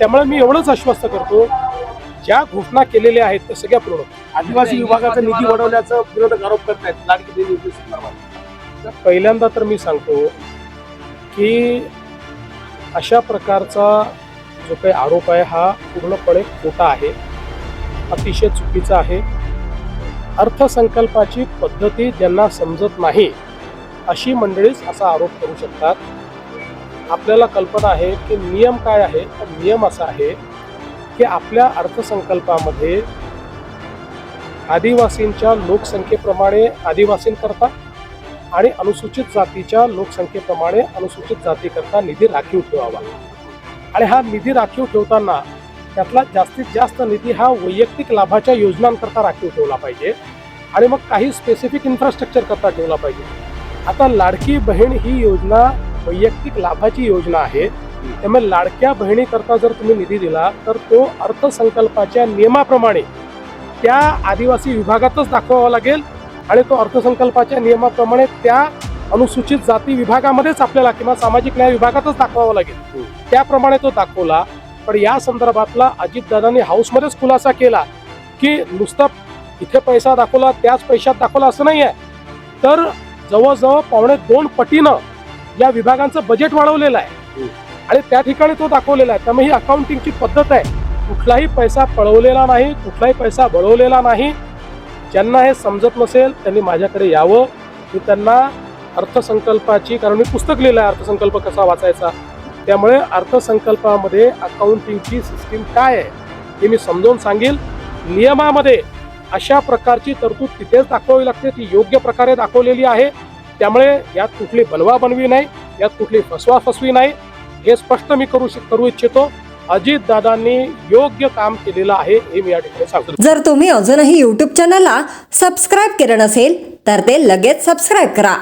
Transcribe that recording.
त्यामुळे मी एवढंच आश्वस्त करतो, ज्या घोषणा केलेल्या आहेत त्या सगळ्या पूर्ण. आदिवासी विभागाचा निधी वाढवल्याचं विरोधक आरोप करतायत लाडकी बहीण योजनेसंदर्भात. पहिल्यांदा तर मी सांगतो की अशा प्रकारचा जो काही आरोप आहे हा पूर्णपणे खोटा आहे, अतिशय चुकीचा आहे. अर्थसंकल्पाची पद्धती ज्यांना समजत नाही अशी मंडळीच असा आरोप करू शकतात. आपल्याला कल्पना आहे की नियम काय आहे. तर नियम असा आहे की आपल्या अर्थसंकल्पामध्ये आदिवासींच्या लोकसंख्येप्रमाणे आदिवासींकरता आणि अनुसूचित जातीच्या लोकसंख्येप्रमाणे अनुसूचित जातीकरता निधी राखीव ठेवावा. आणि हा निधी राखीव ठेवताना त्यातला जास्तीत जास्त निधी हा वैयक्तिक लाभाच्या योजनांकरता राखीव ठेवला पाहिजे आणि मग काही स्पेसिफिक इन्फ्रास्ट्रक्चर करता ठेवला पाहिजे. आता लाडकी बहीण ही योजना वैयक्तिक लाभाची योजना आहे, त्यामुळे लाडक्या बहिणीकरता जर तुम्ही निधी दिला तर तो अर्थसंकल्पाच्या नियमाप्रमाणे त्या आदिवासी विभागातच दाखवावा लागेल आणि तो अर्थसंकल्पाच्या नियमाप्रमाणे त्या अनुसूचित जाती विभागामध्येच आपल्याला किंवा सामाजिक न्याय विभागातच दाखवावा लागेल. त्याप्रमाणे तो दाखवला. पण या संदर्भातला अजितदादांनी हाऊसमध्येच खुलासा केला की नुसतं इथे पैसा दाखवला त्याच पैशात दाखवला असं नाही आहे, तर जवळजवळ 2.5 पटीनं या विभागांचं बजेट वाढवलेलं आहे आणि त्या ठिकाणी तो दाखवलेला आहे. त्यामुळे ही अकाउंटिंगची पद्धत आहे. कुठलाही पैसा पळवलेला नाही, कुठलाही पैसा बळवलेला नाही. ज्यांना हे समजत नसेल त्यांनी माझ्याकडे यावं. मी त्यांना अर्थसंकल्पाची, कारण मी पुस्तक लिहिलं आहे अर्थसंकल्प कसा वाचायचा, त्यामुळे अर्थसंकल्पामध्ये अकाउंटिंगची सिस्टीम काय आहे हे मी समजावून सांगेल. नियमामध्ये अशा प्रकारची तरतूद तिथेच दाखवावी लागते, ती योग्य प्रकारे दाखवलेली आहे. त्यामुळे यात कुठली बनवाबनवी नाही, यात कुठली फसवाफसवी नाही, हे स्पष्ट मी करू इच्छितो. अजितदादांनी योग्य काम केलेलं आहे हे मी या ठिकाणी सांगतो. जर तुम्ही अजूनही YouTube चॅनलला सबस्क्राईब केलं नसेल तर ते लगेच सबस्क्राईब करा.